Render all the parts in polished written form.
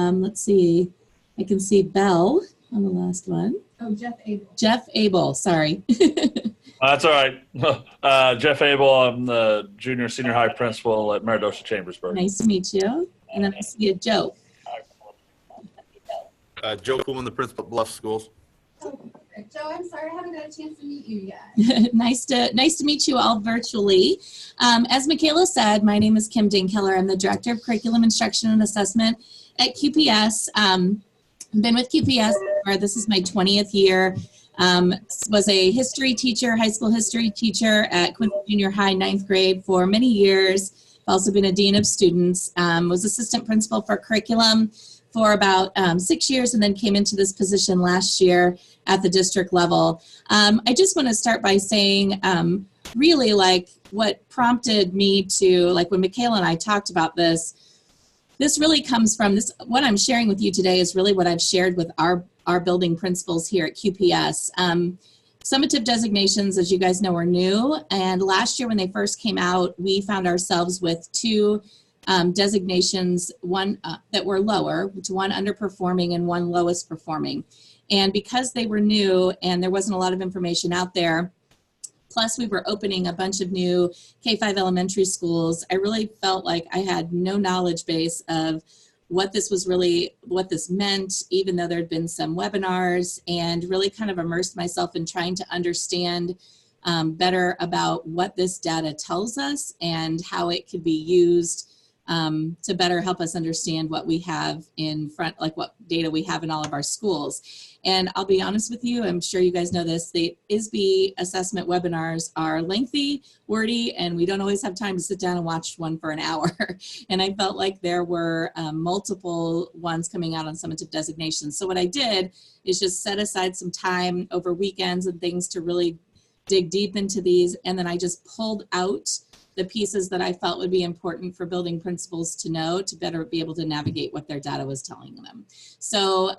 Let's see. I can see Bell on the last one. Oh, Jeff Abel. Jeff Abel, sorry. That's all right. Jeff Abel, I'm the junior senior high principal at Meridosha Chambersburg. Nice to meet you. And then I see a Joe. Joe Kuhlman, the principal at Bluff Schools. Joe, I'm sorry I haven't got a chance to meet you yet. Nice to meet you all virtually. As Michaela said, my name is Kim Dinkheller. I'm the Director of Curriculum Instruction and Assessment at QPS. I've been with QPS for, this is my 20th year. Was a history teacher, high school history teacher at Quincy Junior High, 9th grade for many years. I've also been a dean of students. Was assistant principal for curriculum for about 6 years, and then came into this position last year at the district level. I just want to start by saying really like what prompted me to, like when Michaela and I talked about this really comes from this, what I'm sharing with you today is really what I've shared with our building principals here at QPS. Summative designations, as you guys know, are new, and last year when they first came out, we found ourselves with two designations, one that were lower, one underperforming and one lowest performing. And because they were new and there wasn't a lot of information out there, plus we were opening a bunch of new K-5 elementary schools, I really felt like I had no knowledge base of what this was really, what this meant, even though there had been some webinars, and really kind of immersed myself in trying to understand better about what this data tells us and how it could be used to better help us understand what we have in front, like what data we have in all of our schools. And I'll be honest with you, I'm sure you guys know this, the ISBE assessment webinars are lengthy, wordy, and we don't always have time to sit down and watch one for an hour. And I felt like there were multiple ones coming out on summative designations. So what I did is just set aside some time over weekends and things to really dig deep into these. And then I just pulled out the pieces that I felt would be important for building principals to know to better be able to navigate what their data was telling them. So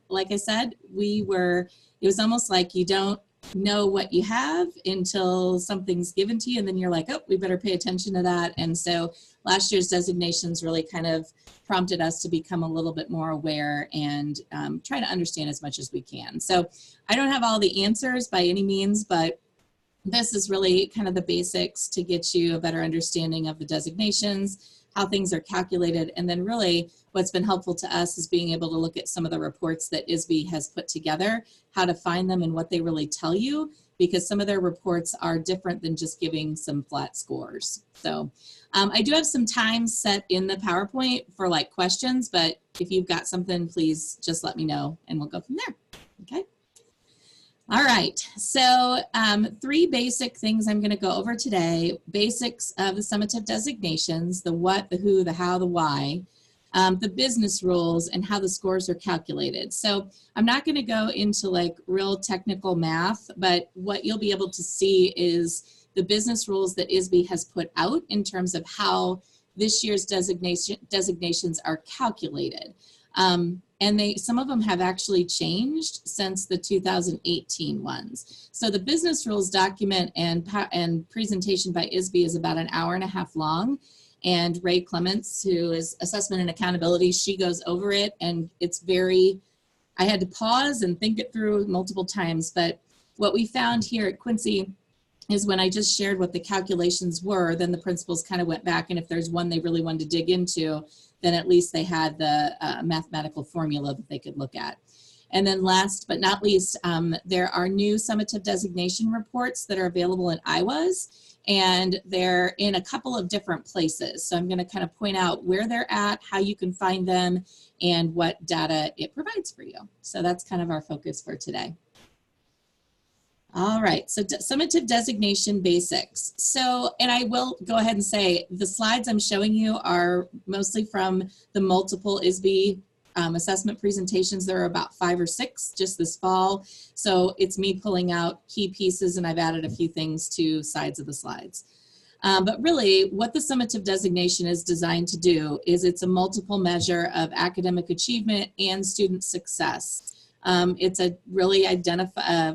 like I said, it was almost like you don't know what you have until something's given to you, and then you're like, oh, we better pay attention to that. And so last year's designations really kind of prompted us to become a little bit more aware and try to understand as much as we can. So I don't have all the answers by any means, but this is really kind of the basics to get you a better understanding of the designations, how things are calculated, and then really what's been helpful to us is being able to look at some of the reports that ISBE has put together, how to find them and what they really tell you, because some of their reports are different than just giving some flat scores. So I do have some time set in the PowerPoint for like questions, but if you've got something, please just let me know and we'll go from there, okay? All right, so 3 basic things I'm going to go over today. Basics of the summative designations, the what, the who, the how, the why, the business rules, and how the scores are calculated. So I'm not going to go into like real technical math, but what you'll be able to see is the business rules that ISBE has put out in terms of how this year's designations are calculated. And some of them have actually changed since the 2018 ones. So the business rules document and presentation by ISBE is about an hour-and-a-half long. And Ray Clements, who is assessment and accountability, she goes over it, and it's very, I had to pause and think it through multiple times. But what we found here at Quincy is when I just shared what the calculations were, then the principals kind of went back, and if there's one they really wanted to dig into, then at least they had the mathematical formula that they could look at. And then last but not least, there are new summative designation reports that are available in IWAS, and they're in a couple of different places. So I'm going to kind of point out where they're at, how you can find them, and what data it provides for you. So that's kind of our focus for today. All right, so summative designation basics. So, and I will go ahead and say the slides I'm showing you are mostly from the multiple ISBE assessment presentations. There are about 5 or 6 just this fall. So it's me pulling out key pieces, and I've added a few things to sides of the slides. But really what the summative designation is designed to do is it's a multiple measure of academic achievement and student success. It's a really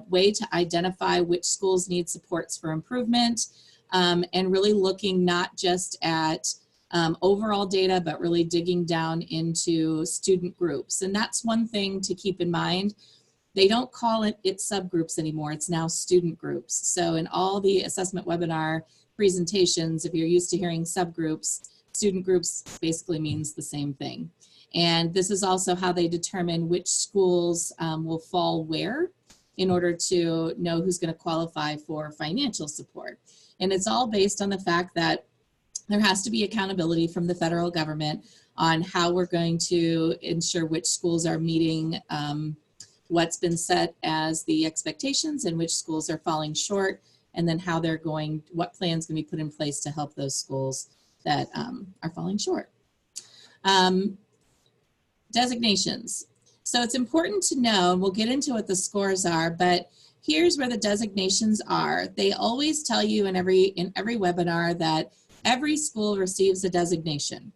way to identify which schools need supports for improvement, and really looking not just at overall data, but really digging down into student groups. And that's one thing to keep in mind. They don't call it subgroups anymore. It's now student groups. So in all the assessment webinar presentations, if you're used to hearing subgroups, student groups basically means the same thing. And this is also how they determine which schools will fall where in order to know who's going to qualify for financial support. And it's all based on the fact that there has to be accountability from the federal government on how we're going to ensure which schools are meeting what's been set as the expectations and which schools are falling short, and then how they're going, what plans can be put in place to help those schools that are falling short. Designations. So it's important to know, and we'll get into what the scores are, but here's where the designations are. They always tell you in every webinar that every school receives a designation.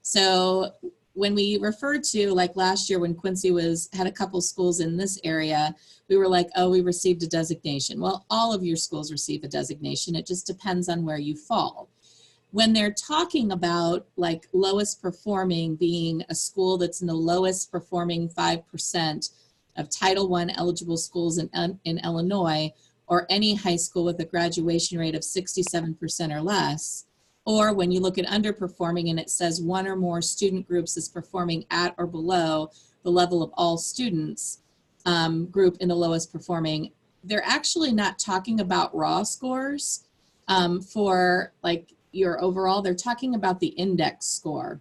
So when we refer to, like last year when Quincy had a couple schools in this area, we were like, oh, we received a designation. Well, all of your schools receive a designation. It just depends on where you fall. When they're talking about like lowest performing being a school that's in the lowest performing 5% of Title I eligible schools in Illinois, or any high school with a graduation rate of 67% or less, or when you look at underperforming and it says one or more student groups is performing at or below the level of all students group in the lowest performing, they're actually not talking about raw scores for like your overall, they're talking about the index score.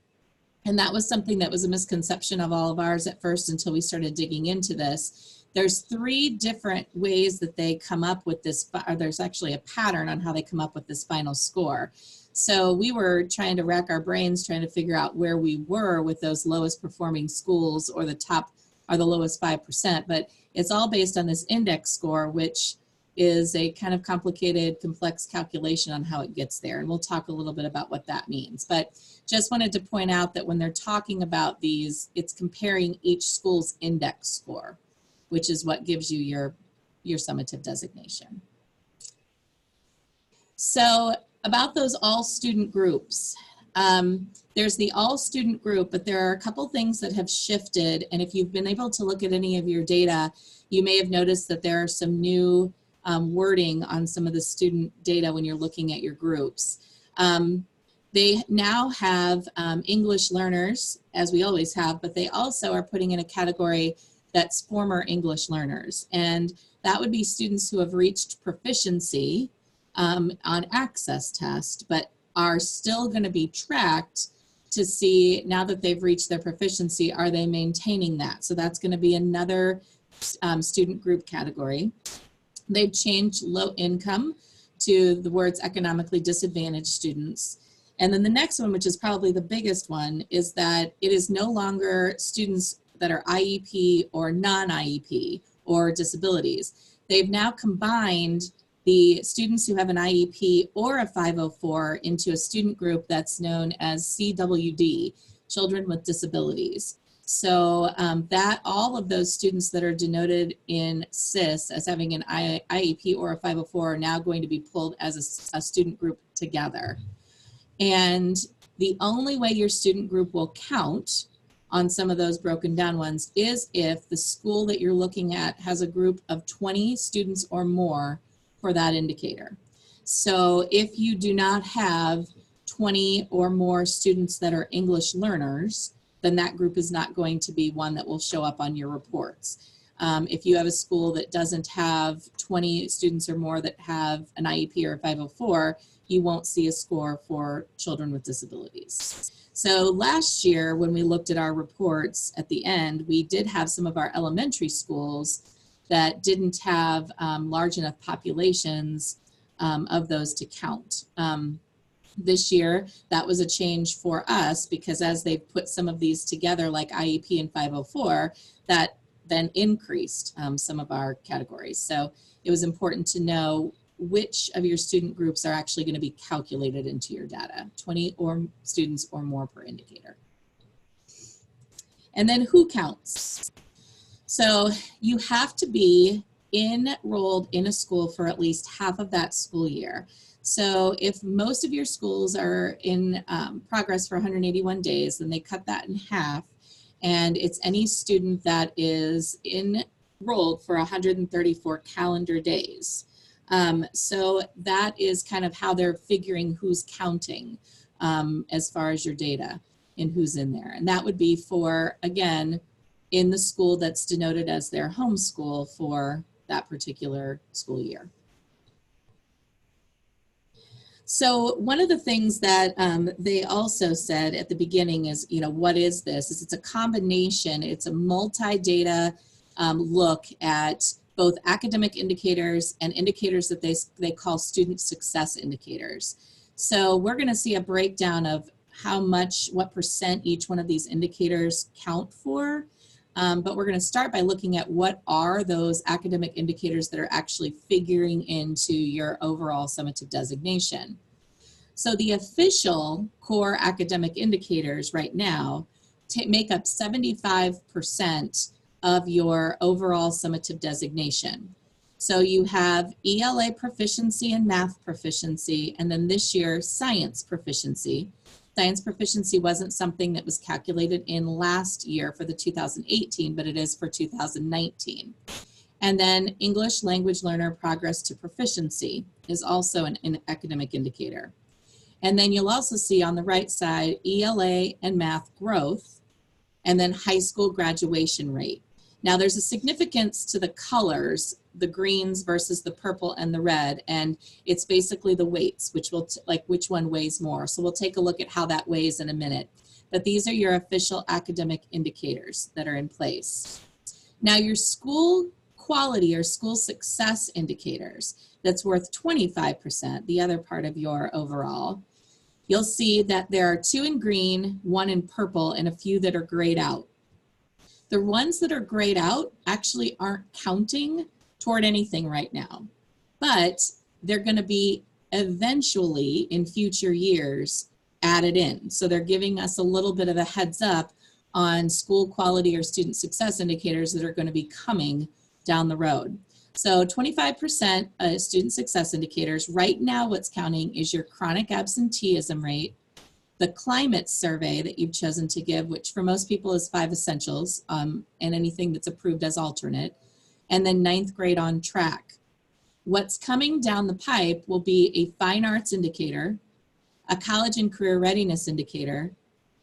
And that was something that was a misconception of all of ours at first until we started digging into this. There's 3 different ways that they come up with this, or there's actually a pattern on how they come up with this final score. So we were trying to rack our brains trying to figure out where we were with those lowest performing schools or the top or the lowest 5%, but it's all based on this index score, which is a kind of complicated, complex calculation on how it gets there. And we'll talk a little bit about what that means. But just wanted to point out that when they're talking about these, it's comparing each school's index score, which is what gives you your summative designation. So about those all student groups, there's the all student group, but there are a couple things that have shifted. And if you've been able to look at any of your data, you may have noticed that there are some new wording on some of the student data when you're looking at your groups. They now have English learners, as we always have, but they also are putting in a category that's former English learners. And that would be students who have reached proficiency on access test, but are still going to be tracked to see, now that they've reached their proficiency, are they maintaining that? So that's going to be another student group category. They've changed low income to the words economically disadvantaged students. And then the next one, which is probably the biggest one, is that it is no longer students that are IEP or non-IEP or disabilities. They've now combined the students who have an IEP or a 504 into a student group that's known as CWD, Children with Disabilities. So that all of those students that are denoted in SIS as having an IEP or a 504 are now going to be pulled as a student group together. And the only way your student group will count on some of those broken down ones is if the school that you're looking at has a group of 20 students or more for that indicator. So if you do not have 20 or more students that are English learners, then that group is not going to be one that will show up on your reports. If you have a school that doesn't have 20 students or more that have an IEP or a 504, you won't see a score for children with disabilities. So last year, when we looked at our reports at the end, we did have some of our elementary schools that didn't have large enough populations of those to count. This year, that was a change for us because as they've put some of these together like IEP and 504, that then increased some of our categories. So it was important to know which of your student groups are actually going to be calculated into your data, 20 or students or more per indicator. And then who counts? So you have to be enrolled in a school for at least half of that school year. So if most of your schools are in progress for 181 days, then they cut that in half, and it's any student that is enrolled for 134 calendar days. So that is kind of how they're figuring who's counting as far as your data and who's in there. And that would be for, again, in the school that's denoted as their home school for that particular school year. So one of the things that they also said at the beginning is, what is this? It's a combination, it's a multi-data look at both academic indicators and indicators that they call student success indicators. So we're going to see a breakdown of what percent each one of these indicators count for. But we're going to start by looking at what are those academic indicators that are actually figuring into your overall summative designation. So the official core academic indicators right now make up 75% of your overall summative designation. So you have ELA proficiency and math proficiency, and then this year, science proficiency. Science proficiency wasn't something that was calculated in last year for the 2018, but it is for 2019. And then English language learner progress to proficiency is also an academic indicator. And then you'll also see on the right side, ELA and math growth, and then high school graduation rate. Now there's a significance to the colors, the greens versus the purple and the red, and it's basically the weights, which will which one weighs more. So we'll take a look at how that weighs in a minute. But these are your official academic indicators that are in place. Now your school quality or school success indicators, that's worth 25%, the other part of your overall. You'll see that there are 2 in green, 1 in purple, and a few that are grayed out. The ones that are grayed out actually aren't counting toward anything right now, but they're going to be eventually in future years added in. So they're giving us a little bit of a heads up on school quality or student success indicators that are going to be coming down the road. So 25% student success indicators. Right now what's counting is your chronic absenteeism rate, the climate survey that you've chosen to give, which for most people is 5 essentials, and anything that's approved as alternate, and then 9th grade on track. What's coming down the pipe will be a fine arts indicator, a college and career readiness indicator,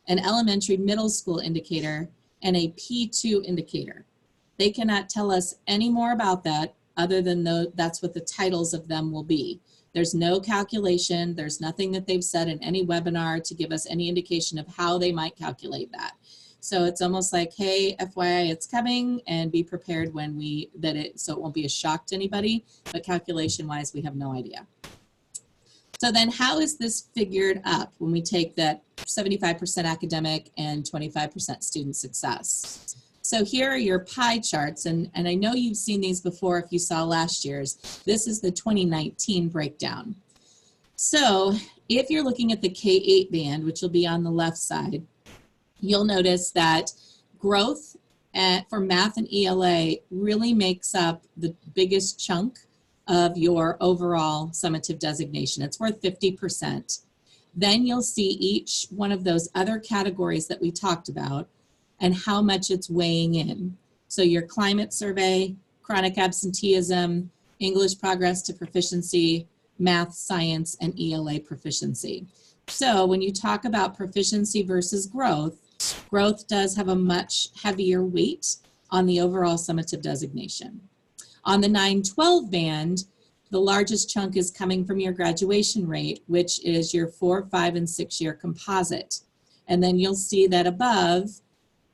an elementary middle school indicator, and a P2 indicator. They cannot tell us any more about that other than that's what the titles of them will be. There's no calculation. There's nothing that they've said in any webinar to give us any indication of how they might calculate that. So it's almost like, hey, FYI, it's coming, and be prepared when so it won't be a shock to anybody, but calculation-wise, we have no idea. So then how is this figured up when we take that 75% academic and 25% student success? So here are your pie charts, and I know you've seen these before if you saw last year's. This is the 2019 breakdown. So if you're looking at the K-8 band, which will be on the left side, you'll notice that growth for math and ELA really makes up the biggest chunk of your overall summative designation. It's worth 50%. Then you'll see each one of those other categories that we talked about and how much it's weighing in. So your climate survey, chronic absenteeism, English progress to proficiency, math, science, and ELA proficiency. So when you talk about proficiency versus growth, growth does have a much heavier weight on the overall summative designation. On the 9-12 band, the largest chunk is coming from your graduation rate, which is your 4-, 5-, and 6-year composite. And then you'll see that above,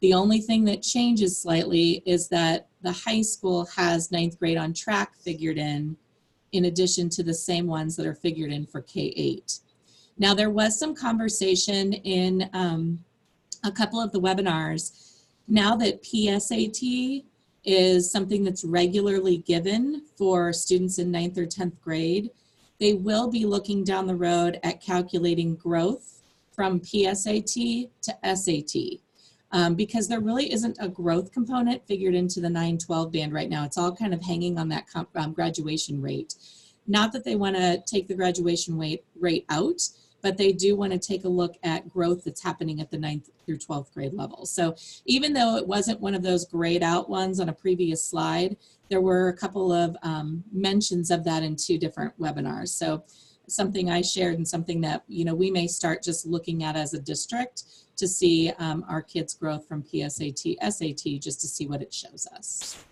the only thing that changes slightly is that the high school has 9th grade on track figured in addition to the same ones that are figured in for K-8. Now there was some conversation in a couple of the webinars. Now that PSAT is something that's regularly given for students in 9th or 10th grade, they will be looking down the road at calculating growth from PSAT to SAT. Because there really isn't a growth component figured into the 9-12 band right now. It's all kind of hanging on that graduation rate. Not that they want to take the graduation rate out, but they do want to take a look at growth that's happening at the 9th through 12th grade level. So even though it wasn't one of those grayed out ones on a previous slide, there were a couple of mentions of that in 2 different webinars. So something I shared and something that, you know, we may start just looking at as a district to see our kids' growth from PSAT, SAT, just to see what it shows us.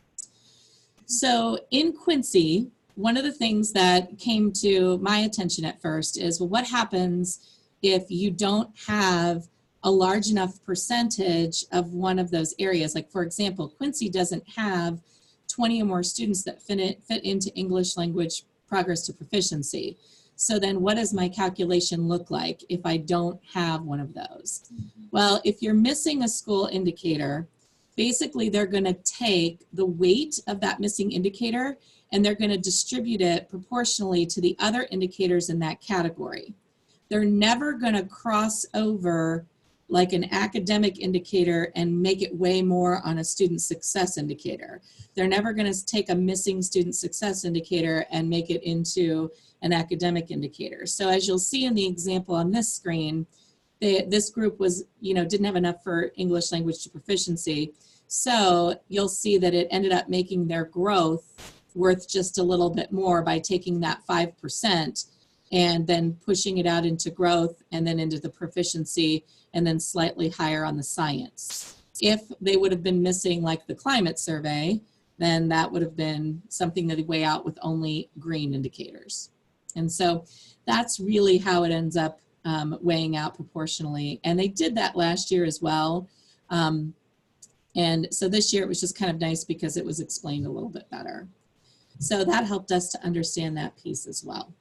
So in Quincy, one of the things that came to my attention at first is, well, what happens if you don't have a large enough percentage of one of those areas? Like, for example, Quincy doesn't have 20 or more students that fit into English language progress to proficiency. So then what does my calculation look like if I don't have one of those? Well, if you're missing a school indicator, basically they're going to take the weight of that missing indicator and they're going to distribute it proportionally to the other indicators in that category. They're never going to cross over like an academic indicator and make it way more on a student success indicator. They're never going to take a missing student success indicator and make it into an academic indicator. So as you'll see in the example on this screen, this group was, you know, didn't have enough for English language to proficiency. So you'll see that it ended up making their growth worth just a little bit more by taking that 5% and then pushing it out into growth and then into the proficiency and then slightly higher on the science. If they would have been missing like the climate survey, then that would have been something that they weigh out with only green indicators. And so that's really how it ends up weighing out proportionally. And they did that last year as well. And so this year it was just kind of nice because it was explained a little bit better. So that helped us to understand that piece as well.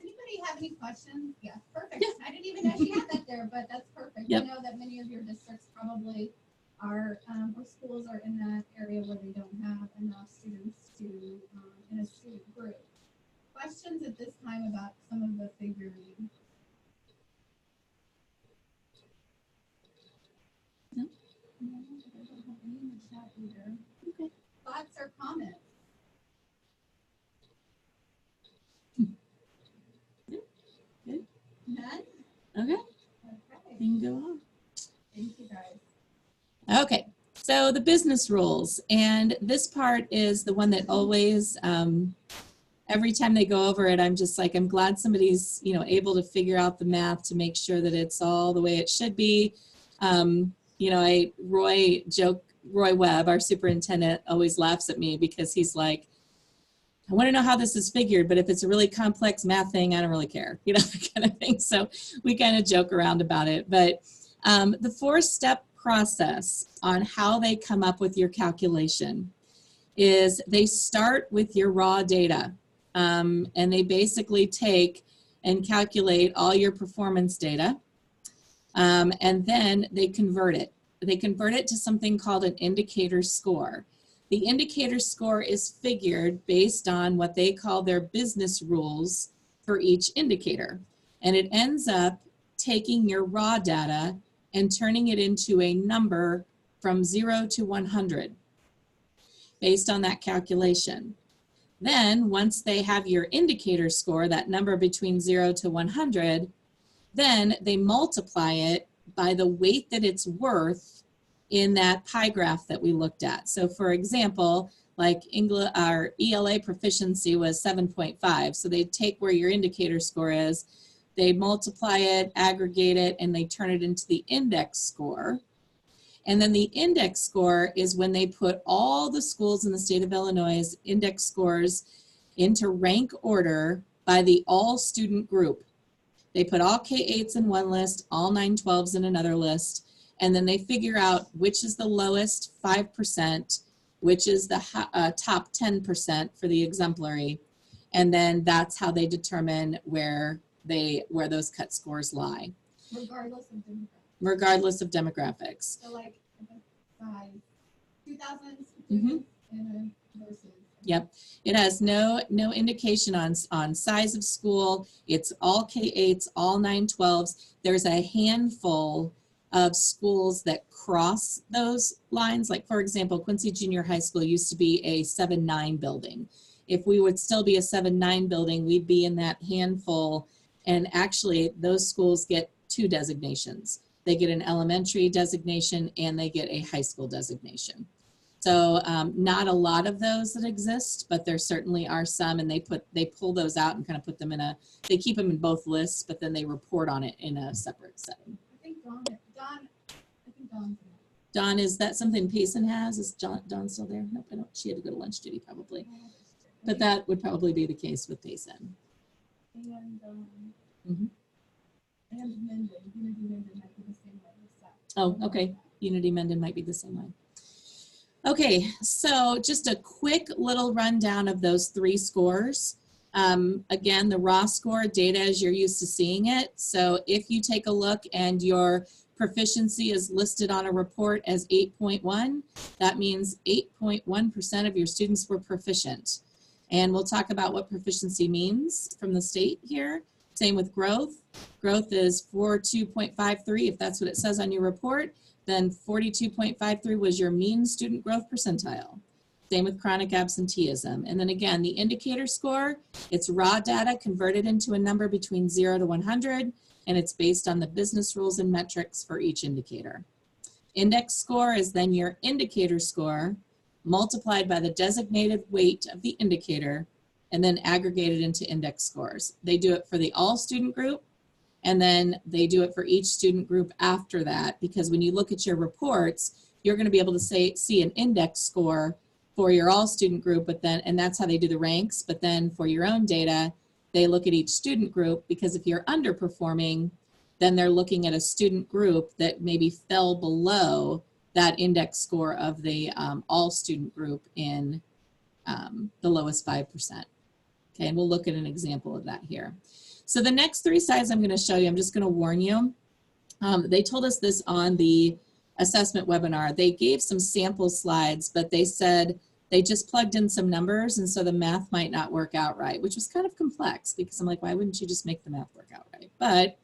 Anybody have any questions? Yeah, perfect. Yeah. I didn't even know she had that there, but that's perfect. Yep. I know that many of your districts probably are, or schools are in that area where they don't have enough students to, in a student group. Questions at this time about some of the figuring? No. No, I don't have any in the chat either. Okay. Thoughts or comments? Good. None? Okay, Okay. you can go on. Thank you guys. Okay, so the business rules, and this part is the one that always, every time they go over it, I'm just like, I'm glad somebody's, you know, able to figure out the math to make sure that it's all the way it should be. You know, Roy Webb, our superintendent, always laughs at me because he's like, I want to know how this is figured, but if it's a really complex math thing, I don't really care, you know, kind of thing. So we kind of joke around about it. But the 4-step process on how they come up with your calculation is they start with your raw data. And they basically take and calculate all your performance data. And then they convert it. They convert it to something called an indicator score. The indicator score is figured based on what they call their business rules for each indicator. And it ends up taking your raw data and turning it into a number from 0 to 100 based on that calculation. Then once they have your indicator score, that number between 0 to 100, then they multiply it by the weight that it's worth in that pie graph that we looked at. So for example, like our ELA proficiency was 7.5. So they take where your indicator score is, they multiply it, aggregate it, and they turn it into the index score. And then the index score is when they put all the schools in the state of Illinois' index scores into rank order by the all student group. They put all K-8s in one list, all 912s in another list, and then they figure out which is the lowest 5%, which is the top 10% for the exemplary, and then that's how they determine where those cut scores lie. Regardless of demographics. Regardless of demographics. So like, size, 2000s Mhm. and versus. Yep, it has no indication on size of school. It's all K-8s, all 912s. There's a handful of schools that cross those lines. Like for example, Quincy Junior High School used to be a 7-9 building. if we would still be a 7-9 building, we'd be in that handful. And actually, those schools get 2 designations. They get an elementary designation and they get a high school designation. So not a lot of those that exist, but there certainly are some, and they pull those out and kind of put them in they keep them in both lists, but then they report on it in a separate setting. I think Dawn's Dawn, is that something Payson has? Is Dawn still there? Nope, I don't. She had to go to lunch duty probably. But that would probably be the case with Payson. And Mhm. and Menden, Unity Menden might be the same way as that. Oh, okay. Unity Menden might be the same way. Okay, so just a quick little rundown of those 3 scores. Again, the raw score data as you're used to seeing it. So if you take a look and your proficiency is listed on a report as 8.1, that means 8.1% of your students were proficient. And we'll talk about what proficiency means from the state here. Same with growth. Growth is 42.53 if that's what it says on your report. Then 42.53 was your mean student growth percentile. Same with chronic absenteeism. And then again, the indicator score, it's raw data converted into a number between 0 to 100, and it's based on the business rules and metrics for each indicator. Index score is then your indicator score multiplied by the designated weight of the indicator and then aggregated into index scores. They do it for the all student group, and then they do it for each student group after that, because when you look at your reports, you're going to be able to see an index score for your all student group, but then, and that's how they do the ranks. But then for your own data, they look at each student group, because if you're underperforming, then they're looking at a student group that maybe fell below that index score of the all student group in the lowest 5%. Okay, and we'll look at an example of that here. So the next 3 slides I'm going to show you, I'm just going to warn you. They told us this on the assessment webinar. They gave some sample slides, but they said they just plugged in some numbers, and so the math might not work out right, which was kind of complex, because I'm like, why wouldn't you just make the math work out right? But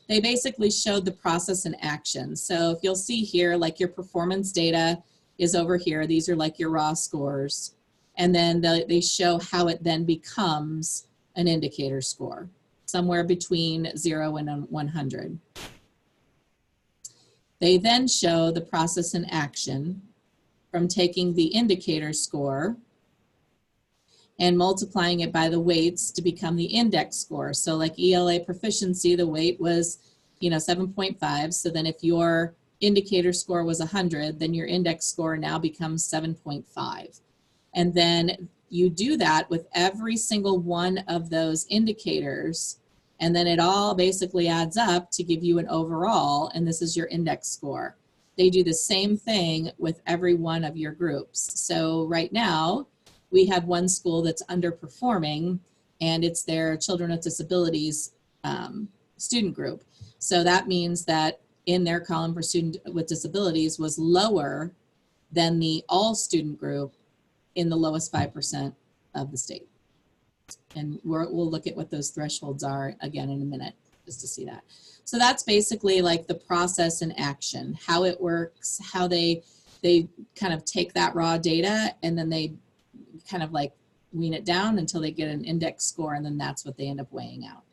they basically showed the process in action. So if you'll see here, like your performance data is over here. These are like your raw scores. And then they show how it then becomes an indicator score, somewhere between 0 and 100. They then show the process in action from taking the indicator score and multiplying it by the weights to become the index score. So like ELA proficiency, the weight was, 7.5. So then if your indicator score was 100, then your index score now becomes 7.5. And then you do that with every single one of those indicators, and then it all basically adds up to give you an overall, and this is your index score. They do the same thing with every one of your groups. So right now, we have one school that's underperforming, and it's their children with disabilities student group. So that means that in their column for student with disabilities was lower than the all student group in the lowest 5% of the state. And we'll look at what those thresholds are again in a minute, just to see that. So that's basically like the process in action, how it works, how they kind of take that raw data and then they kind of like wean it down until they get an index score, and then that's what they end up weighing out.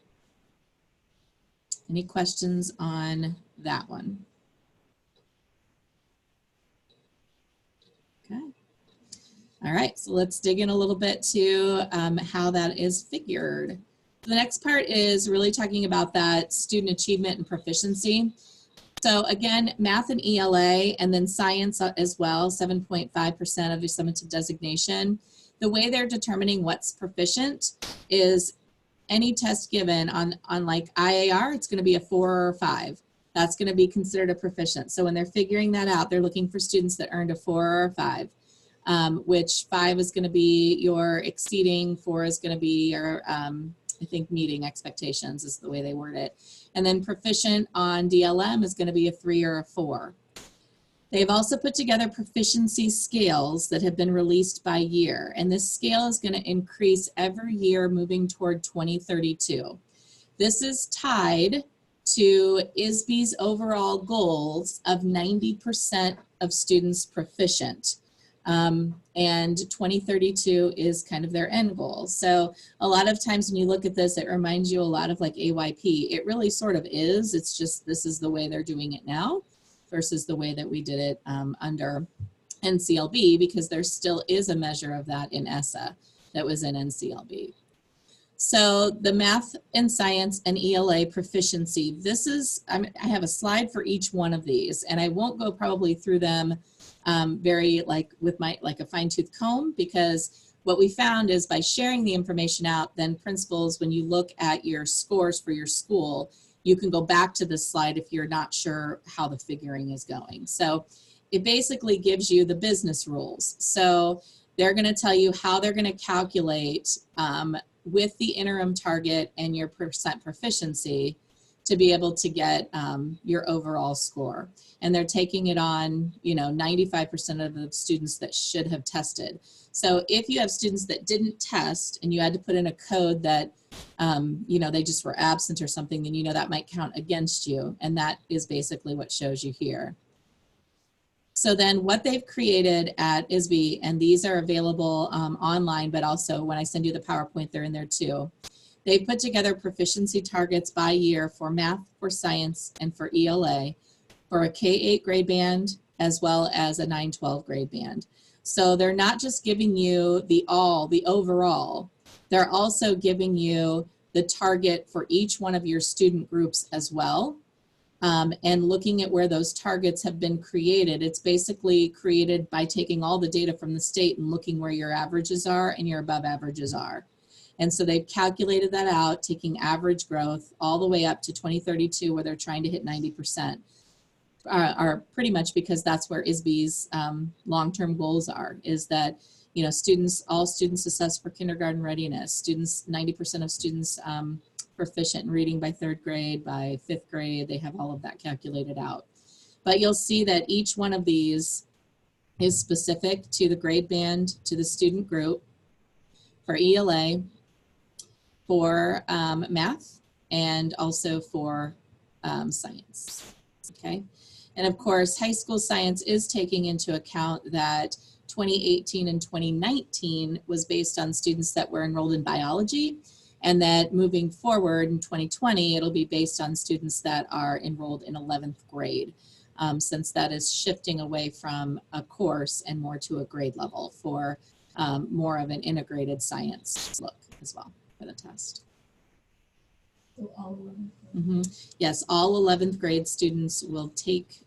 Any questions on that one? Okay. All right, so let's dig in a little bit to how that is figured. The next part is really talking about that student achievement and proficiency. So again, math and ELA, and then science as well, 7.5% of your summative designation. The way they're determining what's proficient is any test given on like IAR, it's going to be a 4 or a 5. That's going to be considered a proficient. So when they're figuring that out, they're looking for students that earned a 4 or a 5. Which 5 is going to be your exceeding, 4 is going to be your, I think, meeting expectations is the way they word it. And then proficient on DLM is going to be a 3 or a 4. They've also put together proficiency scales that have been released by year. And this scale is going to increase every year moving toward 2032. This is tied to ISBE's overall goals of 90% of students proficient. And 2032 is kind of their end goal. So a lot of times when you look at this, it reminds you a lot of like AYP. It really sort of is. It's just this is the way they're doing it now versus the way that we did it under NCLB, because there still is a measure of that in ESSA that was in NCLB. So the math and science and ELA proficiency, this is, I have a slide for each one of these, and I won't go probably through them very like with like a fine-tooth comb, because what we found is by sharing the information out, then principals, when you look at your scores for your school, you can go back to this slide if you're not sure how the figuring is going. So it basically gives you the business rules. So they're going to tell you how they're going to calculate with the interim target and your percent proficiency to be able to get your overall score. And they're taking it on, 95% of the students that should have tested. So if you have students that didn't test and you had to put in a code that, they just were absent or something, then that might count against you. And that is basically what shows you here. So then what they've created at ISBE, and these are available online, but also when I send you the PowerPoint, they're in there too. They've put together proficiency targets by year for math, for science, and for ELA, for a K-8 grade band, as well as a 9-12 grade band. So they're not just giving you the overall, they're also giving you the target for each one of your student groups as well. And looking at where those targets have been created. It's basically created by taking all the data from the state and looking where your averages are and your above averages are. And so they've calculated that out, taking average growth all the way up to 2032, where they're trying to hit 90%, are pretty much because that's where ISBE's long-term goals are, is that, all students assessed for kindergarten readiness, 90% of students proficient in reading by 3rd grade, by 5th grade, they have all of that calculated out. But you'll see that each one of these is specific to the grade band, to the student group, for ELA, for math, and also for science, okay? And of course, high school science is taking into account that 2018 and 2019 was based on students that were enrolled in biology, and that moving forward in 2020, it'll be based on students that are enrolled in 11th grade, since that is shifting away from a course and more to a grade level for more of an integrated science look as well for the test. So all 11th. Yes, all 11th grade students will take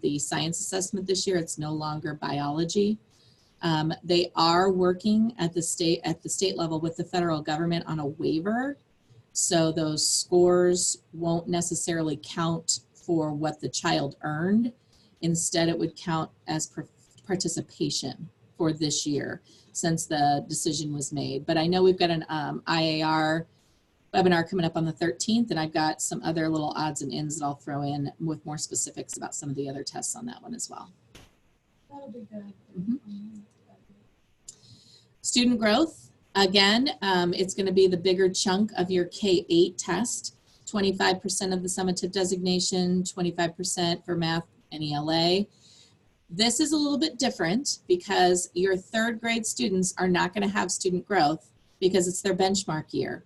the science assessment this year. It's no longer biology. They are working at the state level with the federal government on a waiver. So those scores won't necessarily count for what the child earned. Instead, it would count as participation for this year since the decision was made. But I know we've got an IAR webinar coming up on the 13th, and I've got some other little odds and ends that I'll throw in with more specifics about some of the other tests on that one as well. That'll be good. Student growth, again, it's going to be the bigger chunk of your K-8 test, 25% of the summative designation, 25% for math and ELA. This is a little bit different because your 3rd grade students are not going to have student growth because it's their benchmark year.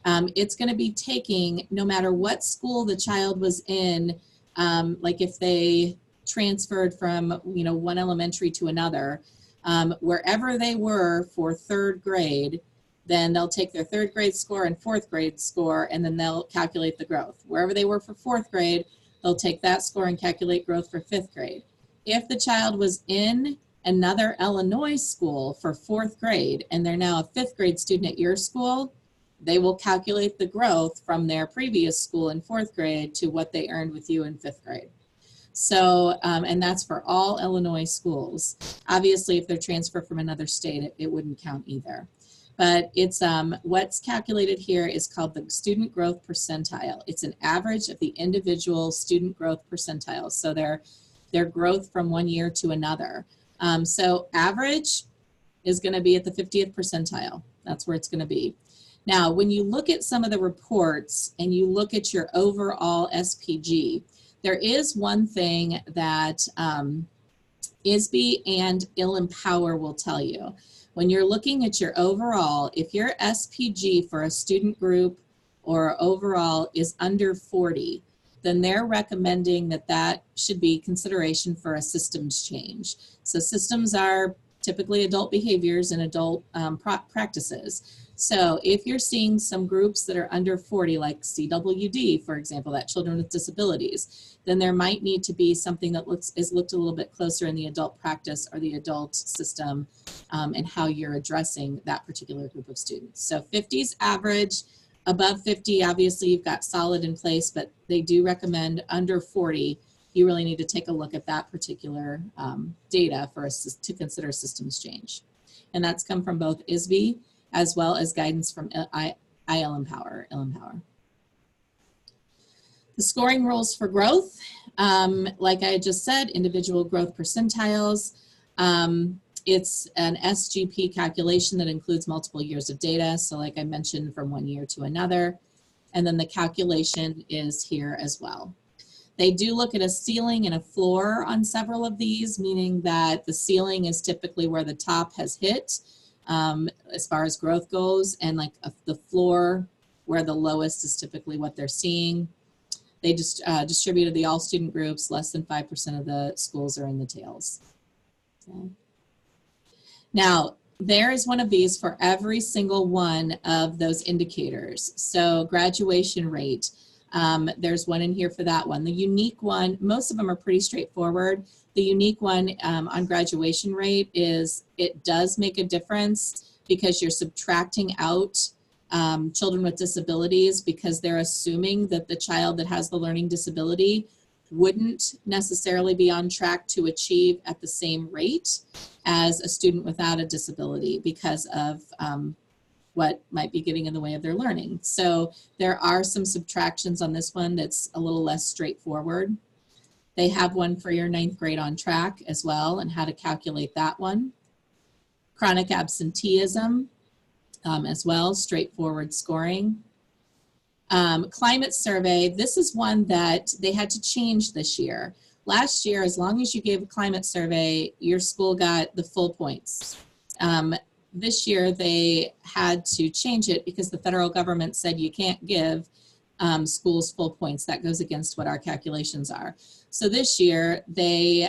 It's going to be taking, no matter what school the child was in, like if they transferred from, one elementary to another, wherever they were for 3rd grade, then they'll take their 3rd grade score and 4th grade score, and then they'll calculate the growth. Wherever they were for 4th grade, they'll take that score and calculate growth for 5th grade. If the child was in another Illinois school for 4th grade, and they're now a 5th grade student at your school, they will calculate the growth from their previous school in 4th grade to what they earned with you in 5th grade. So, and that's for all Illinois schools. Obviously, if they're transferred from another state, it wouldn't count either. But it's what's calculated here is called the student growth percentile. It's an average of the individual student growth percentiles. So their growth from one year to another. So average is going to be at the 50th percentile. That's where it's going to be. Now, when you look at some of the reports and you look at your overall SPG, there is one thing that ISBE and Empower will tell you. When you're looking at your overall, if your SPG for a student group or overall is under 40, then they're recommending that that should be consideration for a systems change. So systems are typically adult behaviors and adult practices. So if you're seeing some groups that are under 40, like CWD, for example, that children with disabilities, then there might need to be something that is looked a little bit closer in the adult practice or the adult system and how you're addressing that particular group of students. So 50's average. Above 50, obviously you've got solid in place, but they do recommend under 40, you really need to take a look at that particular data for us to consider systems change. And that's come from both ISBE as well as guidance from Empower. The scoring rules for growth, like I just said, individual growth percentiles. It's an SGP calculation that includes multiple years of data. So like I mentioned, from one year to another. And then the calculation is here as well. They do look at a ceiling and a floor on several of these, meaning that the ceiling is typically where the top has hit as far as growth goes, and like the floor where the lowest is typically what they're seeing. They just distributed the all student groups. Less than 5% of the schools are in the tails. Okay. Now, there is one of these for every single one of those indicators. So graduation rate, there's one in here for that one. The unique one, most of them are pretty straightforward. The unique one on graduation rate is it does make a difference because you're subtracting out children with disabilities because they're assuming that the child that has the learning disability wouldn't necessarily be on track to achieve at the same rate as a student without a disability because of what might be getting in the way of their learning. So there are some subtractions on this one that's a little less straightforward. They have one for your 9th grade on track as well and how to calculate that one. Chronic absenteeism as well, straightforward scoring. Climate survey, this is one that they had to change this year. Last year, as long as you gave a climate survey, your school got the full points. This year, they had to change it because the federal government said you can't give schools full points. That goes against what our calculations are. So this year, they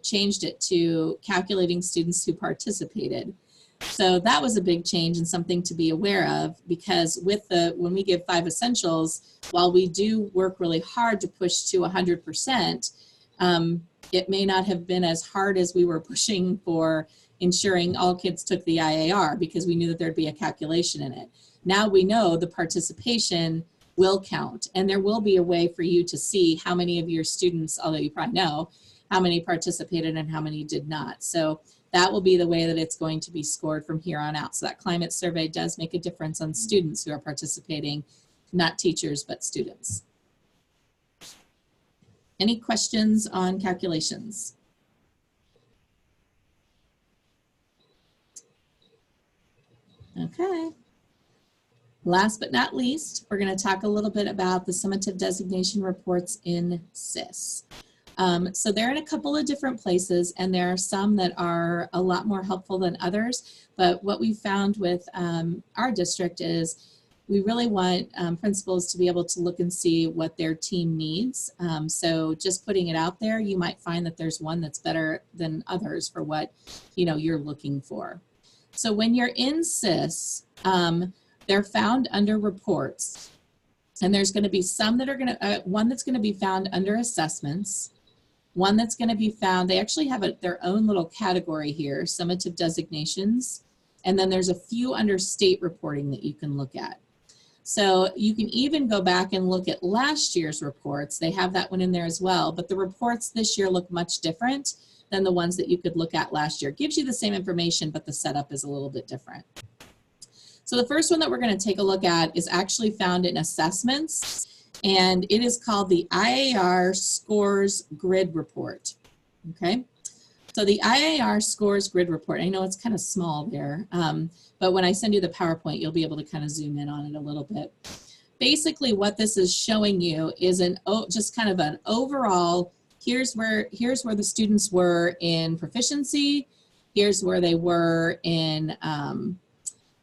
changed it to calculating students who participated. So that was a big change and something to be aware of because when we give 5 essentials, while we do work really hard to push to 100%, it may not have been as hard as we were pushing for ensuring all kids took the IAR because we knew that there'd be a calculation in it. Now we know the participation will count and there will be a way for you to see how many of your students, although you probably know, how many participated and how many did not. So that will be the way that it's going to be scored from here on out. So that climate survey does make a difference on students who are participating, not teachers, but students. Any questions on calculations? Okay. Last but not least, we're going to talk a little bit about the summative designation reports in SIS. So they're in a couple of different places and there are some that are a lot more helpful than others. But what we found with our district is we really want principals to be able to look and see what their team needs. So just putting it out there, you might find that there's one that's better than others for what you're looking for. So when you're in SIS, they're found under reports. And there's going to be some that are going to, one that's going to be found under assessments. One that's going to be found, they actually have their own little category here, summative designations. And then there's a few under state reporting that you can look at. So you can even go back and look at last year's reports. They have that one in there as well. But the reports this year look much different than the ones that you could look at last year. It gives you the same information, but the setup is a little bit different. So the first one that we're going to take a look at is actually found in assessments. And it is called the IAR Scores Grid Report, okay? So the IAR Scores Grid Report, I know it's kind of small there, but when I send you the PowerPoint, you'll be able to kind of zoom in on it a little bit. Basically what this is showing you is just kind of an overall here's where the students were in proficiency, here's where they were in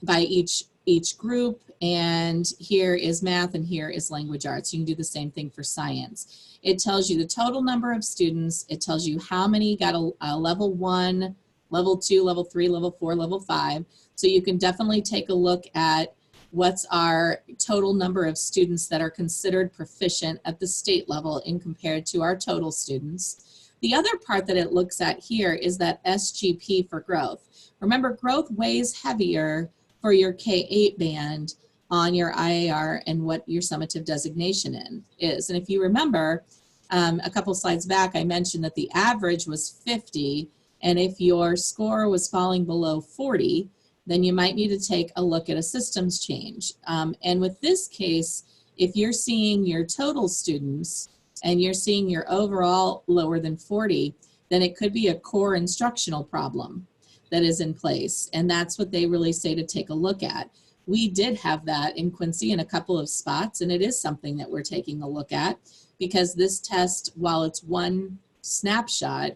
by each group, and here is math and here is language arts. You can do the same thing for science. It tells you the total number of students. It tells you how many got a level 1, level 2, level 3, level 4, level 5. So you can definitely take a look at what's our total number of students that are considered proficient at the state level in compared to our total students. The other part that it looks at here is that SGP for growth. Remember, growth weighs heavier for your K-8 band on your IAR and what your summative designation is. And if you remember, a couple slides back, I mentioned that the average was 50, and if your score was falling below 40, then you might need to take a look at a systems change. And with this case, if you're seeing your total students and you're seeing your overall lower than 40, then it could be a core instructional problem that is in place. And that's what they really say to take a look at. We did have that in Quincy in a couple of spots, and it is something that we're taking a look at, because this test, while it's one snapshot,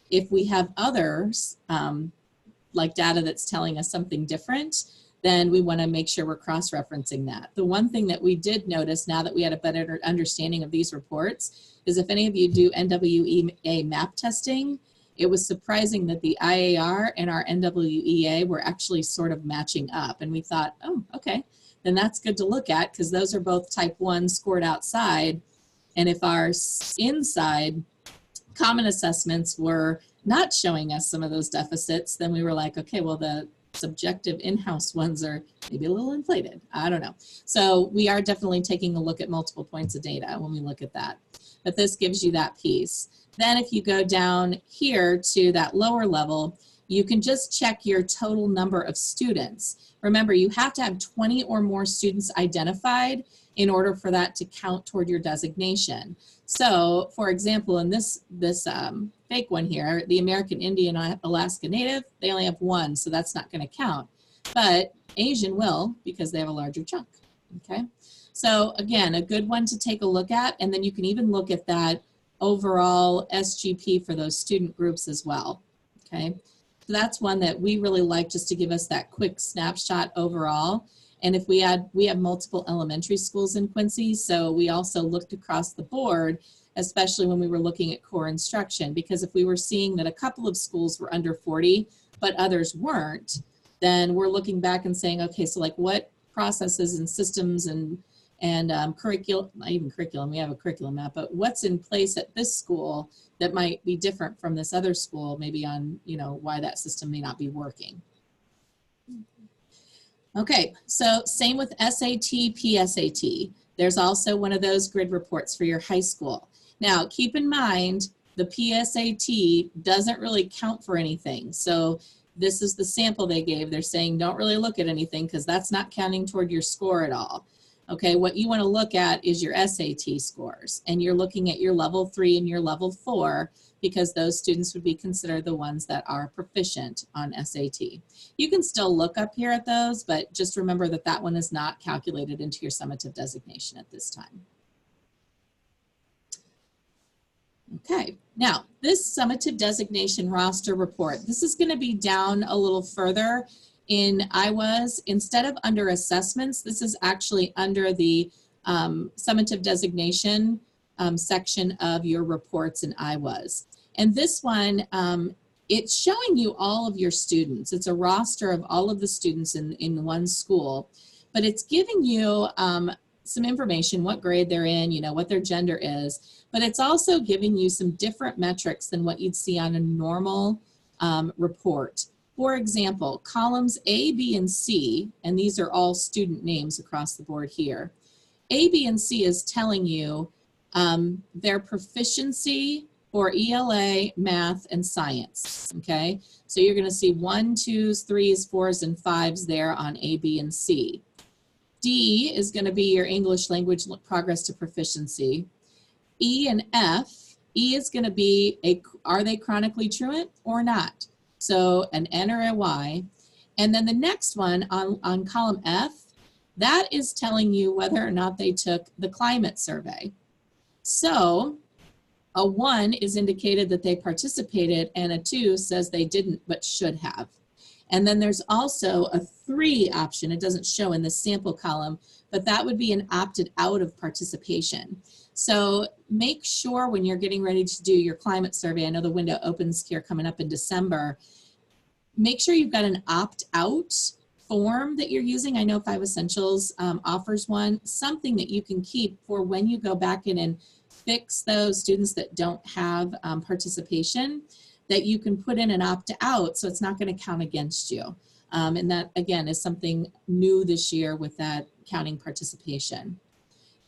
if we have others, like data that's telling us something different, then we want to make sure we're cross-referencing that. The one thing that we did notice now that we had a better understanding of these reports is if any of you do NWEA map testing, it was surprising that the IAR and our NWEA were actually sort of matching up. And we thought, oh, okay, then that's good to look at, because those are both type 1 scored outside. And if our inside common assessments were not showing us some of those deficits, then we were like, okay, well, the subjective in-house ones are maybe a little inflated. I don't know. So we are definitely taking a look at multiple points of data when we look at that. But this gives you that piece. Then if you go down here to that lower level, you can just check your total number of students. Remember, you have to have 20 or more students identified in order for that to count toward your designation. So, for example, in this fake one here, the American Indian Alaska Native, they only have 1, so that's not going to count. But Asian will, because they have a larger chunk, okay? So again, a good one to take a look at, and then you can even look at that overall SGP for those student groups as well, okay? So that's one that we really like, just to give us that quick snapshot overall. And if we have multiple elementary schools in Quincy, so we also looked across the board, especially when we were looking at core instruction, because if we were seeing that a couple of schools were under 40, but others weren't, then we're looking back and saying, okay, so like what processes and systems and curriculum, not even curriculum, we have a curriculum map, but what's in place at this school that might be different from this other school, maybe on, you know, why that system may not be working. Okay, so same with SAT, PSAT. There's also one of those grid reports for your high school. Now, keep in mind, the PSAT doesn't really count for anything. So this is the sample they gave. They're saying don't really look at anything because that's not counting toward your score at all. Okay, what you want to look at is your SAT scores, and you're looking at your level 3 and your level 4, because those students would be considered the ones that are proficient on SAT. You can still look up here at those, but just remember that that one is not calculated into your summative designation at this time. Okay, now this summative designation roster report, this is going to be down a little further in IWAS. Instead of under assessments, this is actually under the summative designation section of your reports in IWAS. And this one, it's showing you all of your students. It's a roster of all of the students in one school, but it's giving you some information, what grade they're in, you know, what their gender is, but it's also giving you some different metrics than what you'd see on a normal report. For example, columns A, B, and C, and these are all student names across the board here. A, B, and C is telling you their proficiency for ELA, math, and science, okay? So you're gonna see 1, 2s, 3s, 4s, and 5s there on A, B, and C. D is gonna be your English language progress to proficiency. E and F, E is gonna be, are they chronically truant or not? So an N or a Y. And then the next one on column F, that is telling you whether or not they took the climate survey. So A 1 is indicated that they participated, and a 2 says they didn't but should have. And then there's also a 3 option. It doesn't show in the sample column, but that would be an opted out of participation. So make sure when you're getting ready to do your climate survey, I know the window opens here coming up in December, make sure you've got an opt-out form that you're using. I know 5 Essentials offers one, something that you can keep for when you go back in and fix those students that don't have participation, that you can put in an opt-out so it's not going to count against you. And that, again, is something new this year with that counting participation.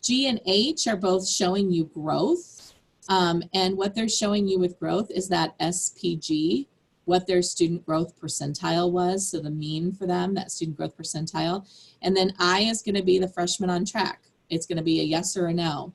G and H are both showing you growth. And what they're showing you with growth is that SPG, what their student growth percentile was, so the mean for them, that student growth percentile. And then I is going to be the freshman on track. It's going to be a yes or a no.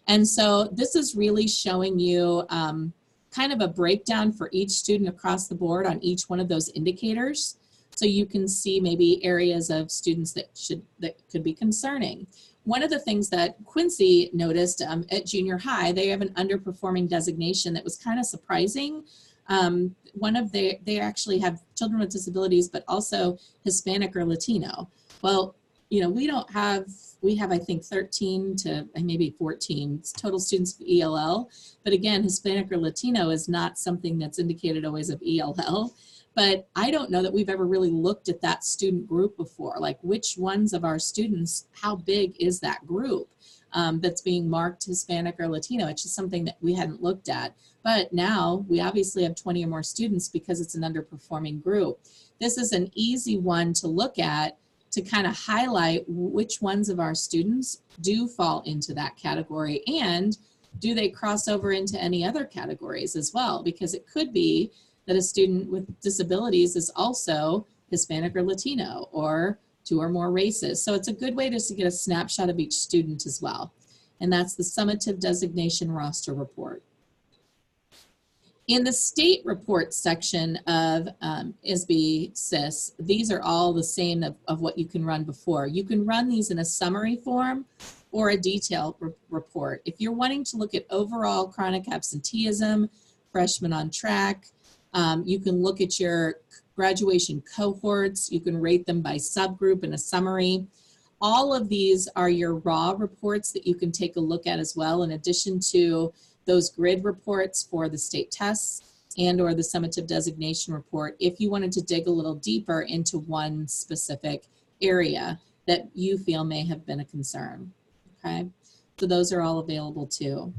And so this is really showing you kind of a breakdown for each student across the board on each one of those indicators. So you can see maybe areas of students that could be concerning. One of the things that Quincy noticed at junior high, they have an underperforming designation that was kind of surprising. They actually have children with disabilities, but also Hispanic or Latino. Well, you know, we have, I think, 13 to maybe 14 total students of ELL. But again, Hispanic or Latino is not something that's indicated always of ELL. But I don't know that we've ever really looked at that student group before. Like, which ones of our students, how big is that group that's being marked Hispanic or Latino? It's just something that we hadn't looked at. But now we obviously have 20 or more students because it's an underperforming group. This is an easy one to look at to kind of highlight which ones of our students do fall into that category, and do they cross over into any other categories as well? Because it could be that a student with disabilities is also Hispanic or Latino, or 2 or more races. So it's a good way to get a snapshot of each student as well. And that's the Summative Designation Roster Report. In the state report section of ISBE SIS, these are all the same of what you can run before. You can run these in a summary form or a detailed report. If you're wanting to look at overall chronic absenteeism, freshmen on track, you can look at your graduation cohorts. You can rate them by subgroup in a summary. All of these are your raw reports that you can take a look at as well, in addition to those grid reports for the state tests and or the summative designation report, if you wanted to dig a little deeper into one specific area that you feel may have been a concern, okay? So those are all available too.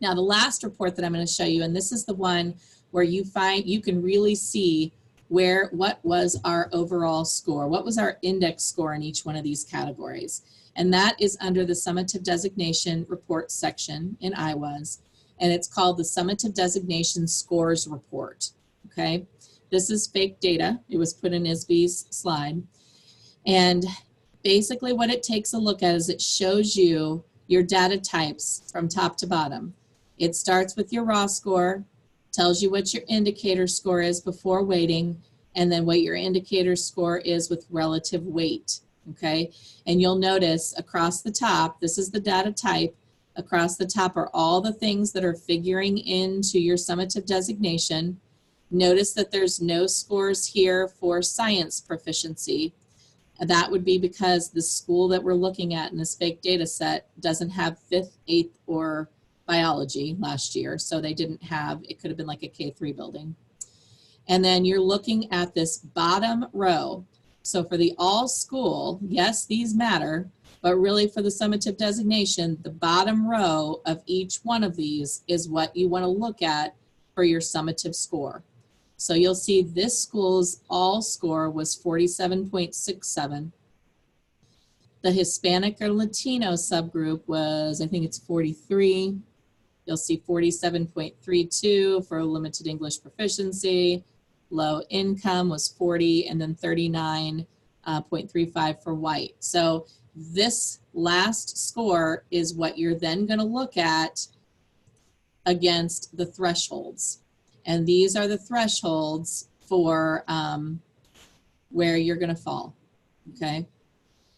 Now the last report that I'm going to show you, and this is the one where you can really see what was our overall score, what was our index score in each one of these categories. And that is under the Summative Designation Report section in IWAS, and it's called the Summative Designation Scores Report, okay? This is fake data. It was put in ISBE's slide. And basically what it takes a look at is it shows you your data types from top to bottom. It starts with your raw score, tells you what your indicator score is before weighting, and then what your indicator score is with relative weight. Okay, and you'll notice across the top, this is the data type. Across the top are all the things that are figuring into your summative designation. Notice that there's no scores here for science proficiency. That would be because the school that we're looking at in this fake data set doesn't have 5th, 8th, or biology last year. So they didn't have, it could have been like a K3 building. And then you're looking at this bottom row. So for the all school, yes, these matter, but really for the summative designation, the bottom row of each one of these is what you want to look at for your summative score. So you'll see this school's all score was 47.67. The Hispanic or Latino subgroup was, I think it's 43. You'll see 47.32 for limited English proficiency. Low income was 40, and then 39.35 for white. So this last score is what you're then going to look at against the thresholds. And these are the thresholds for where you're going to fall, okay?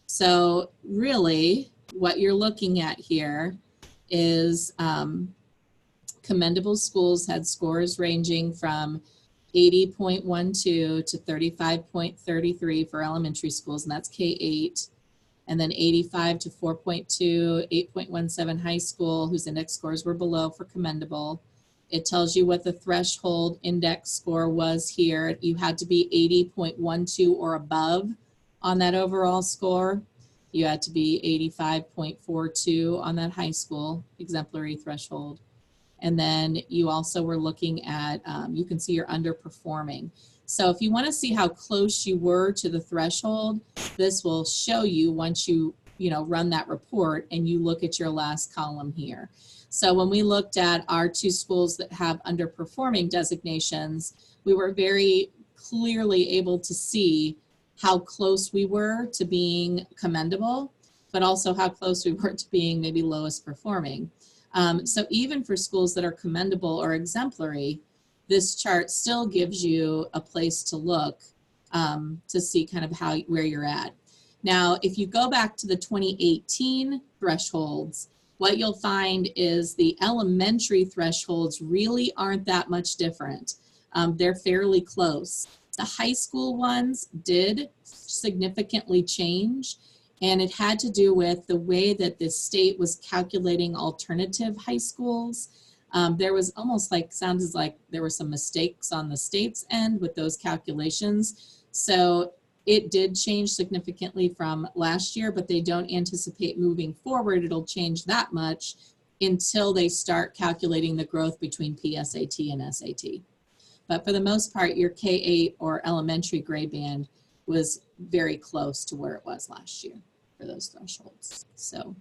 So really what you're looking at here is commendable schools had scores ranging from 80.12 to 35.33 for elementary schools, and that's K-8. And then 85 to 4.2, 8.17 high school, whose index scores were below for commendable. It tells you what the threshold index score was here. You had to be 80.12 or above on that overall score. You had to be 85.42 on that high school exemplary threshold. And then you also were looking at, you can see you're underperforming. So if you want to see how close you were to the threshold, this will show you once you run that report and you look at your last column here. So when we looked at our 2 schools that have underperforming designations, we were very clearly able to see how close we were to being commendable, but also how close we were to being maybe lowest performing. So even for schools that are commendable or exemplary, this chart still gives you a place to look to see kind of where you're at. Now, if you go back to the 2018 thresholds, what you'll find is the elementary thresholds really aren't that much different. They're fairly close. The high school ones did significantly change, and it had to do with the way that the state was calculating alternative high schools. There was almost sounded like there were some mistakes on the state's end with those calculations. So it did change significantly from last year, but they don't anticipate moving forward it'll change that much until they start calculating the growth between PSAT and SAT. But for the most part, your K-8 or elementary grade band was very close to where it was last year for those thresholds. So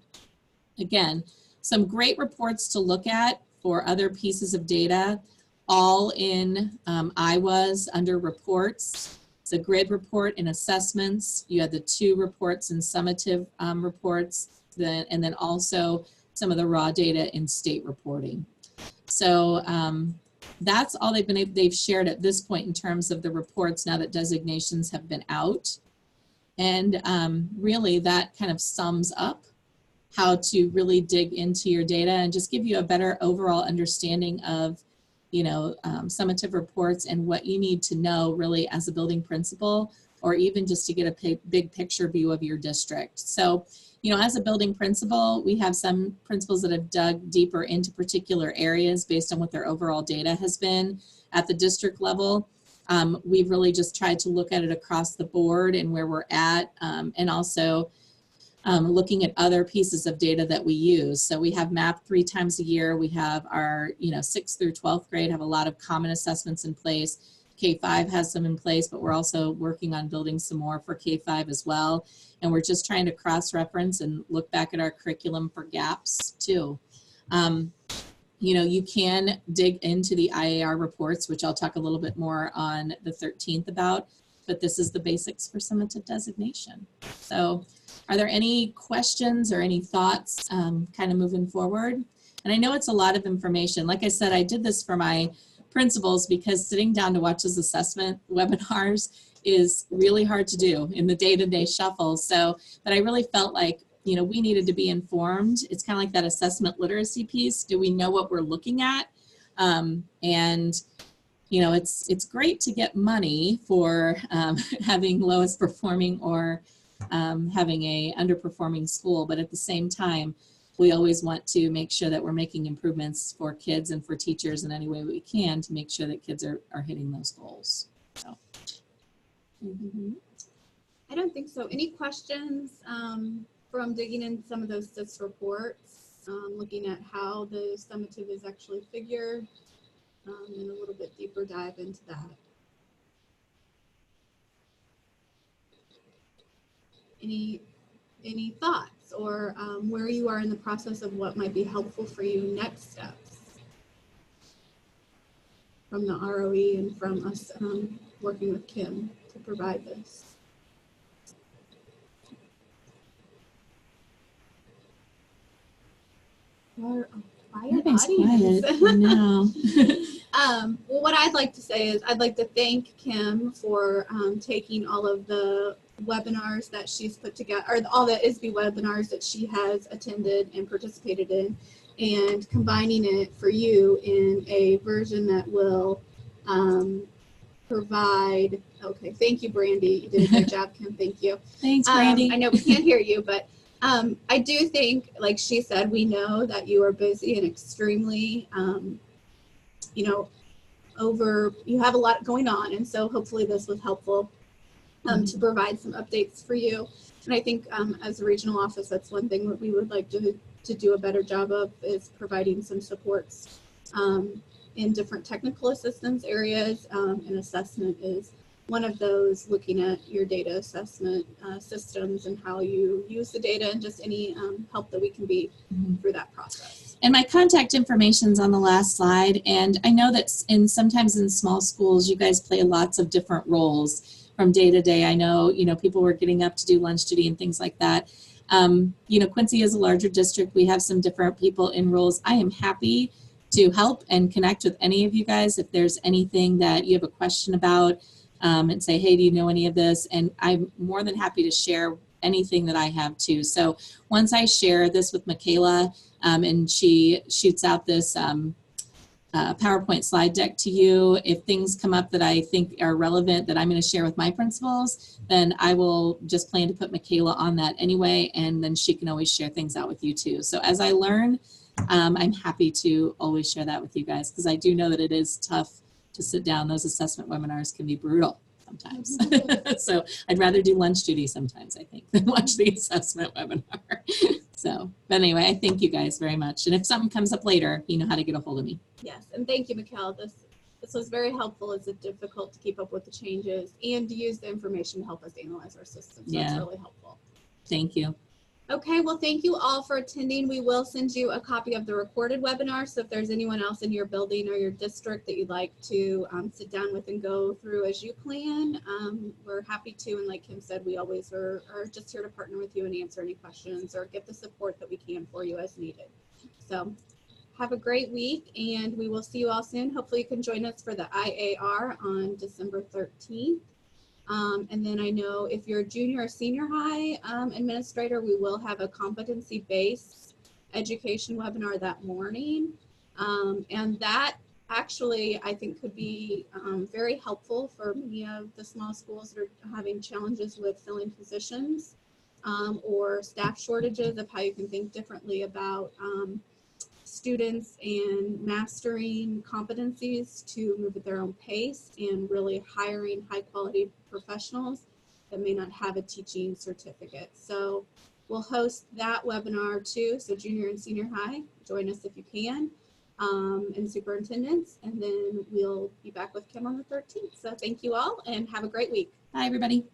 again, some great reports to look at for other pieces of data, all in IWAS under reports. The grid report in assessments, you had the 2 reports in summative reports, and then also some of the raw data in state reporting. So that's all they've shared at this point in terms of the reports now that designations have been out. And really that kind of sums up how to really dig into your data and just give you a better overall understanding of summative reports and what you need to know really as a building principal, or even just to get a big picture view of your district. So, as a building principal, we have some principals that have dug deeper into particular areas based on what their overall data has been at the district level. We've really just tried to look at it across the board and where we're at, and also looking at other pieces of data that we use. So we have MAP 3 times a year. We have our 6th through 12th grade have a lot of common assessments in place. K-5 has some in place, but we're also working on building some more for K-5 as well. And we're just trying to cross-reference and look back at our curriculum for gaps too. You can dig into the IAR reports, which I'll talk a little bit more on the 13th about, but this is the basics for summative designation. So are there any questions or any thoughts kind of moving forward? And I know it's a lot of information. Like I said, I did this for my principals because sitting down to watch those assessment webinars is really hard to do in the day-to-day shuffle. So, but I really felt like, we needed to be informed. It's kind of like that assessment literacy piece. Do we know what we're looking at? It's great to get money for having lowest performing or having a underperforming school, but at the same time, we always want to make sure that we're making improvements for kids and for teachers in any way we can to make sure that kids are hitting those goals. So. I don't think so. Any questions from digging in some of those SIS reports, looking at how the summative is actually figured, and a little bit deeper dive into that? Any thoughts or where you are in the process of what might be helpful for you next steps from the ROE and from us working with Kim to provide this? Or Everything's quiet. I know. Well, what I'd like to say is I'd like to thank Kim for taking all of the webinars that she's put together, or all the ISBE webinars that she has attended and participated in, and combining it for you in a version that will provide, okay, thank you, Brandy. You did a great job, Kim, thank you. Thanks, Brandy. I know we can't hear you, but I do think, like she said, we know that you are busy and extremely, you know, you have a lot going on. And so hopefully this was helpful to provide some updates for you. And I think as a regional office, that's one thing that we would like to do a better job of is providing some supports in different technical assistance areas. And assessment is one of those, looking at your data assessment systems and how you use the data and just any help that we can be through that process. And my contact information is on the last slide. And I know that sometimes in small schools, you guys play lots of different roles from day to day. I know, people were getting up to do lunch duty and things like that. Quincy is a larger district. We have some different people in roles. I am happy to help and connect with any of you guys if there's anything that you have a question about, and say, hey, do you know any of this? And I'm more than happy to share anything that I have too. So once I share this with Michaela, and she shoots out this PowerPoint slide deck to you, if things come up that I think are relevant that I'm going to share with my principals, then I will just plan to put Michaela on that anyway, and then she can always share things out with you too. So as I learn, I'm happy to always share that with you guys, because I do know that it is tough to sit down. Those assessment webinars can be brutal sometimes. So I'd rather do lunch duty sometimes, I think, than watch the assessment webinar. So, but anyway, I thank you guys very much. And if something comes up later, you know how to get a hold of me. Yes, and thank you, Mikkel. This was very helpful. It's difficult to keep up with the changes and to use the information to help us analyze our system. So it's really helpful. Thank you. Okay, well, thank you all for attending. We will send you a copy of the recorded webinar. So if there's anyone else in your building or your district that you'd like to sit down with and go through as you plan, we're happy to. And like Kim said, we always are just here to partner with you and answer any questions or get the support that we can for you as needed. So have a great week, and we will see you all soon. Hopefully you can join us for the IAR on December 13th. And then I know if you're a junior or senior high administrator, we will have a competency-based education webinar that morning. And that actually, I think, could be very helpful for many of the small schools that are having challenges with filling positions or staff shortages, of how you can think differently about students and mastering competencies to move at their own pace and really hiring high quality professionals that may not have a teaching certificate. So we'll host that webinar too. So junior and senior high, join us if you can, and superintendents, and then we'll be back with Kim on the 13th. So thank you all and have a great week. Bye, everybody.